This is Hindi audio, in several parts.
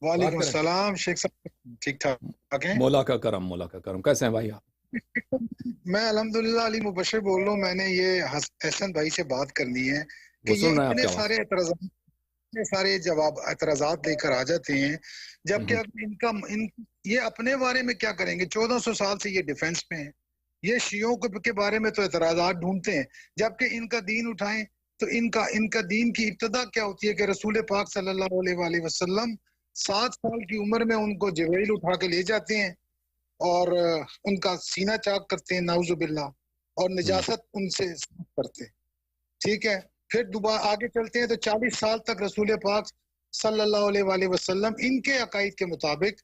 बात वालेकुम करें। सलाम शेख साहब, ठीक ठाक हैं? मौला का करम, कैसे हैं भाई आप? मैं अल्हम्दुलिल्लाह अली मुबशर बोल रहा हूँ। मैंने ये हसन भाई से बात करनी है वो कि ये सुन रहे हैं आपकी इतने आवाज। सारे एतराज़ात, इतने सारे जवाब एतराज़ात लेकर आ जाते हैं, जबकि हम्म। अब इनका इन ये अपने बारे में क्या करेंगे? 1400 साल से ये डिफेंस में है। ये शियों के बारे में तो एतराज़ात ढूंढते हैं, जबकि इनका दीन उठाएं तो इनका इनका दीन की इब्तदा क्या होती है कि रसूल पाक सल्लल्लाहु अलैहि वसल्लम 7 साल की उम्र में उनको जिब्रील उठा के ले जाते हैं और उनका सीना चाक करते हैं, नाउजुबिल्ला, और हम्म। निजासत उनसे साफ करते हैं। ठीक है। फिर दोबारा आगे चलते हैं तो 40 साल तक रसूल पाक सल्लल्लाहु अलैहि वसल्लम इनके अकायद के मुताबिक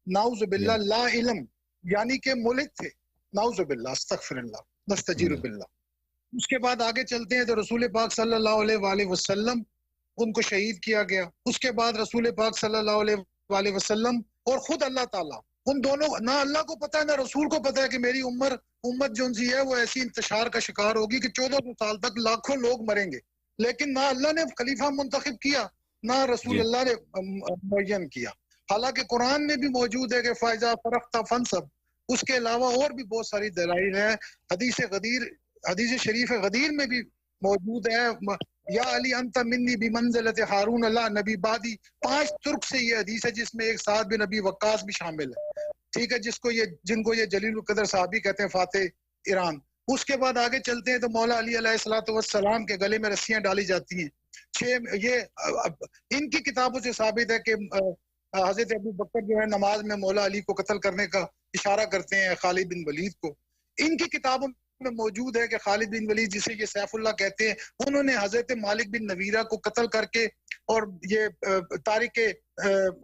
नाउजुबिल्ला जी। ला इल्म, यानी कि मुलिद थे। नाउजुबिल्ला, अस्तगफिरुल्लाह, नस्तजीरु जी। बिल्लाह। उसके बाद आगे चलते हैं तो रसूल पाक सल्लल्लाहु अलैहि वसल्लम उनको शहीद किया गया। उसके बाद रसूल पाक सल्लल्लाहु अलैहि वसल्लम और खुद अल्लाह ताला, उन दोनों, ना अल्लाह को पता है ना रसूल को पता है कि मेरी उम्मत जो सी है वो ऐसी इंतशार का शिकार होगी कि 1400 साल तक लाखों लोग मरेंगे। लेकिन ना अल्लाह ने खलीफा मुंतखब किया, ना रसूल जी। अल्लाह ने मुअय्यन किया। हालांकि कुरान में भी मौजूद है कि फायजा फरख्ता फनसब। उसके अलावा और भी बहुत सारी दलाइल है। हदीस गदीर, हदीस शरीफ गदीर में भी मौजूद है, या अली अंत मिन्नी भी मंजिलत हारून अल्लाह नबी बादी। 5 तुर्क से ये हदीस है, जिसमें एक साद बिन नबी वक्कास भी शामिल है। ठीक है, जिनको ये जलील कदर साहबी कहते हैं, फाते ईरान। उसके बाद आगे चलते हैं तो मौला अली अलैहिस्सलाम के गले में रस्सियां डाली जाती हैं। इनकी किताबों से साबित है कि हजरत अबू बकर जो है नमाज में मौला अली को कत्ल करने का इशारा करते हैं, खालिद बिन वलीद को। इनकी किताबों में मौजूद है कि खालिद बिन वलीद, जिसे ये सैफुल्लाह कहते हैं, उन्होंने हजरत मालिक बिन नवीरा को कत्ल करके और ये तारिक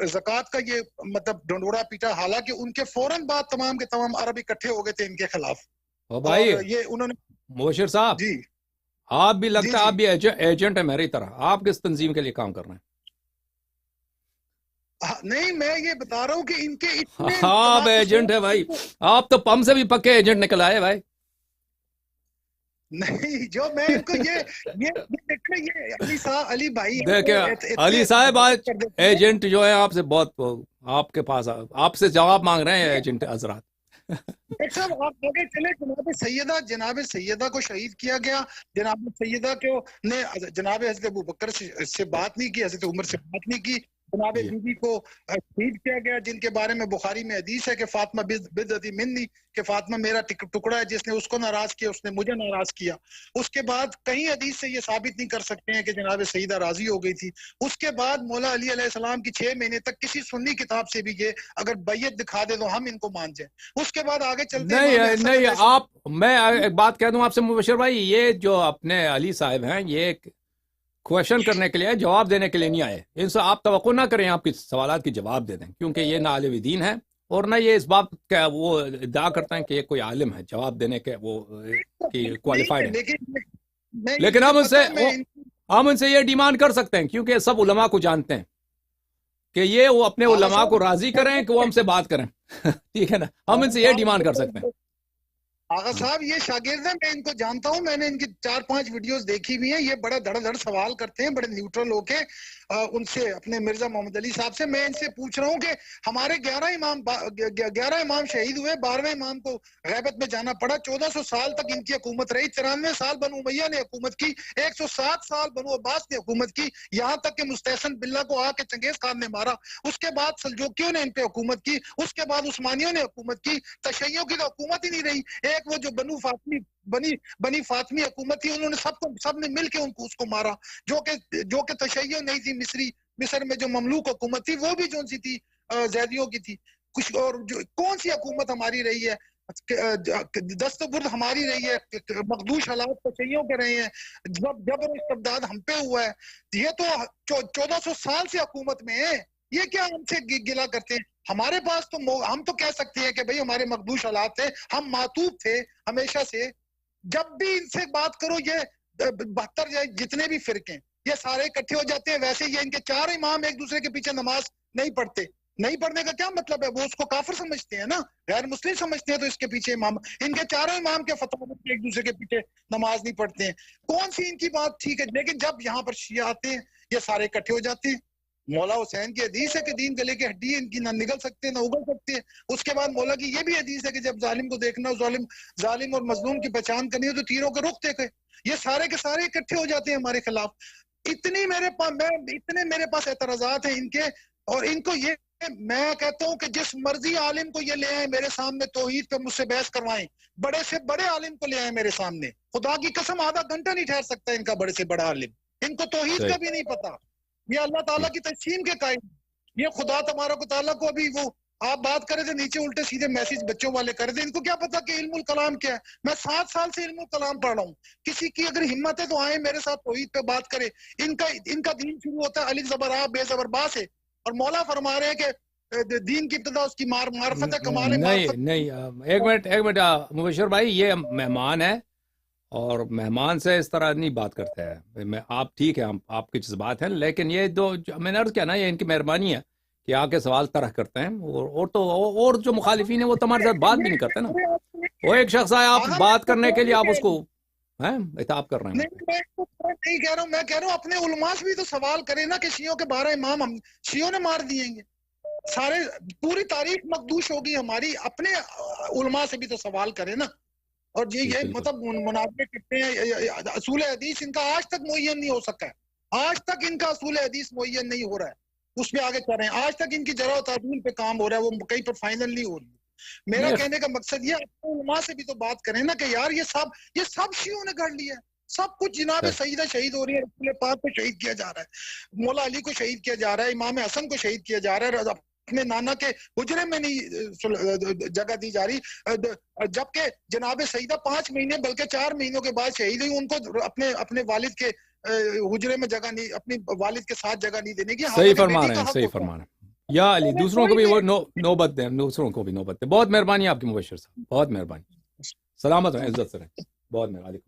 ज़कात का ये मतलब ढंढोरा पीटा। हालांकि उनके फौरन बाद तमाम के तमाम अरब इकट्ठे हो गए थे इनके खिलाफ, ओ भाई, और ये उन्होंने। मुबशिर साहब, जी आप भी जी लगता है जी। आप भी एजेंट है मेरी तरह। आप किस तंजीम के लिए काम कर रहे हैं? हाँ, नहीं, मैं ये बता रहा हूँ कि इनके इतने हाँ, आप एजेंट है भाई। तमाम। आप तो पम से भी पक्के एजेंट निकल आए भाई। नहीं, जो मैं इनको ये देखना, ये अली साहब, अली भाई हैं, देखिए, तो इतने अली साहब हिफाजत आज कर देते हैं। एजेंट जो है आपसे बहुत, आपके पास आपसे जवाब मांग रहे हैं ये एजेंट हजरात। एक साहब, आप आगे चले। जनाब सैयदा को शहीद किया गया। जनाब सैयदा को ने जनाब हजरत अबू बकर से बात नहीं की, हजरत उमर से बात नहीं की। जनाब जी। बीबी को शहीद किया गया, जिनके बारे में बुखारी में हदीस है कि फातिमा बिदअती मिन्नी, कि फातिमा मेरा टुकड़ा है, जिसने उसको नाराज किया उसने मुझे नाराज किया। उसके बाद कहीं हदीस से ये साबित नहीं कर सकते हैं कि जनाब सईदा राजी हो गई थी। उसके बाद मौला अली अलैहिस्सलाम की 6 महीने तक किसी सुन्नी किताब से भी ये अगर बैयत दिखा दे तो हम इनको मान जाए। उसके बाद आगे चलते हैं, इमाम नहीं हसन नहीं, अलैहिस्सलाम। आप, मैं एक बात कह दूं आपसे मुबशिर भाई, ये जो अपने अली साहब हैं, ये क्वेश्चन करने के लिए आए, जवाब देने के लिए नहीं आए। इनसे आप तवक्को ना करें आपकी सवालात की जवाब दे दें, क्योंकि ये ना आलिम दीन है और ना ये इस बात का वो इद्दा करते हैं कि ये कोई आलिम है, जवाब देने के वो कि नहीं क्वालिफाइड है, है। लेकिन मैं लेकिन मुझे पता है, मैं हम उनसे ये डिमांड कर सकते हैं, क्योंकि सब उलमा को जानते हैं कि ये वो अपने आगा उलमा को साहब, राजी करें कि वो हमसे बात करें। ठीक है ना, हम आगा इनसे ये डिमांड कर सकते हैं। साहब, आगा साहब, ये शागिर्द है, मैं इनको जानता हूँ। मैंने इनकी 4-5 वीडियोस देखी हुई हैं। ये बड़ा धड़ाधड़ सवाल करते हैं, बड़े न्यूट्रल होके। उनसे, अपने मिर्जा मोहम्मद अली साहब से मैं इनसे पूछ रहा हूँ कि हमारे 11 इमाम शहीद हुए, 12वें इमाम को गैबत में जाना पड़ा। 1400 साल तक इनकी हुकूमत रही। 93 साल बनु उमैया ने हुकूमत की, 107 साल बनु अब्बास ने हुकूमत की, यहाँ तक कि मुस्तहसन बिल्ला को आके चंगेज खान ने मारा। उसके बाद सल्जूकियों ने इन पे हुकूमत की, उसके बाद उस्मानियों ने हुकूमत की। तशय्युओं की तो हुकूमत ही नहीं रही। एक वो जो बनी बनी फातमी हुकूमत थी, उन्होंने सबने मिलके उनको उसको मारा, जो कि तशय्युओ नहीं थी। मिस्र में जो ममलूक हुकूमत थी, वो भी जो सी थी, जैदियों की थी। कुछ और जो कौन सी हुकूमत हमारी रही है? दस्तबुर्द हमारी रही है। मखदूश हालात तशय्युओं के रहे हैं। जबर इस्तबदाद हम पे हुआ है। ये तो 1400 साल से हुकूमत में है। ये क्या हमसे गिला करते हैं? हमारे पास तो हम तो कह सकते हैं कि भाई हमारे मखदूश हालात थे, हम मातूब थे हमेशा से। जब भी इनसे बात करो, ये 72 जितने भी फिरके हैं, ये सारे इकट्ठे हो जाते हैं। वैसे ये इनके 4 इमाम एक दूसरे के पीछे नमाज नहीं पढ़ते। नहीं पढ़ने का क्या मतलब है? वो उसको काफिर समझते हैं ना, गैर मुस्लिम समझते हैं। तो इसके पीछे इमाम, इनके चारों इमाम के फतवा एक दूसरे के पीछे नमाज नहीं पढ़ते हैं। कौन सी इनकी बात ठीक है? लेकिन जब यहाँ पर शिया आते हैं, ये सारे इकट्ठे हो जाते हैं। मौला हुसैन की हदीस है कि दीन गले की हड्डी इनकी ना निकल सकते हैं ना उगल सकते हैं। उसके बाद मौला की ये भी हदीस है कि जब जालिम को देखना, जालिम और मजलूम की पहचान करनी है तो तीरों के रुख देखे। ये सारे के सारे इकट्ठे हो जाते हैं हमारे खिलाफ। इतने मेरे पास एतराजात हैं इनके, और इनको ये मैं कहता हूं कि जिस मर्जी आलिम को ये ले आए मेरे सामने, तौहीद पे मुझसे बहस करवाएं, बड़े से बड़े आलिम को ले आए मेरे सामने, खुदा की कसम आधा घंटा नहीं ठहर सकता इनका बड़े से बड़ा आलिम। इनको तौहीद का भी नहीं पता, ये अल्लाह ताला की तस्लीम के कायम, ये खुदा तबारक व तआला को अभी वो आप बात करे थे नीचे उल्टे सीधे मैसेज बच्चों वाले करे थे। इनको क्या पता कि इल्मुल कलाम क्या है। मैं 7 साल से इल्मुल कलाम पढ़ रहा हूँ। किसी की अगर हिम्मत है तो आए मेरे साथ तौहीद पे बात करे। इनका दीन शुरू होता है अलिफ ज़बर आ बे ज़बर बा से, और मौला फरमा रहे हैं कि दीन की इब्तिदा उसकी मार्फत है, कमाल नहीं मार्फत। नहीं, एक मिनट मुबशर भाई, ये मेहमान है और मेहमान से इस तरह नहीं बात करते हैं। मैं आप ठीक है, आपकी जज्बात हैं, लेकिन ये मैंने अर्ज किया ना, ये इनकी मेहरबानी है कि आके सवाल तरह करते हैं, और जो मुखालिफिन है वो तुम्हारे साथ बात भी नहीं करते ना। वो एक शख्स आया, आप बात करने के लिए आप उसको हैं इताब कर रहे हैं। नहीं कह रहा हूँ, मैं कह रहा हूँ अपने उलमा से भी तो सवाल करें ना कि शियों के 12 इमाम हम शियों ने मार दिएंगे, सारे पूरी तारीख मकदूश होगी हमारी। अपने उलमा से भी तो सवाल करें ना। और ये मतलब मुनाफे करते हैं। असूल हदीस इनका आज तक मुय्यन नहीं हो सका है, आज तक इनका असूल हदीस मुय्यन नहीं हो रहा है, उस पे आगे कर रहे हैं। आज तक इनकी जरा और तादील पे काम हो रहा है, वो कहीं पर फाइनल नहीं हो रही। मेरा कहने का मकसद ये, अपने उलमा से भी तो बात करें ना कि यार ये सब शियों ने कर लिया है, सब कुछ। जनाब सईदा शहीद हो रही है, रसूल पाक को शहीद किया जा रहा है, मौला अली को शहीद किया जा रहा है, इमाम हसन को शहीद किया जा रहा है, अपने नाना के हुजरे में नहीं जगह दी जा रही। जबकि जनाब सईदा 5 महीने बल्कि 4 महीनों के बाद शहीद हुई, उनको अपने वालिद के हुजरे में जगह नहीं, अपनी वालिद के साथ जगह नहीं देने की। सही फरमा रहे हैं, सही फरमा रहे हैं। या अली, दूसरों को भी वो नौबत दें, दूसरों को भी नौबत दें। बहुत मेहरबानी आपकी मुबशर साहब, बहुत मेहरबानी। सलामत रहें, इज्जत से रहें। बहुत मेहरबानी।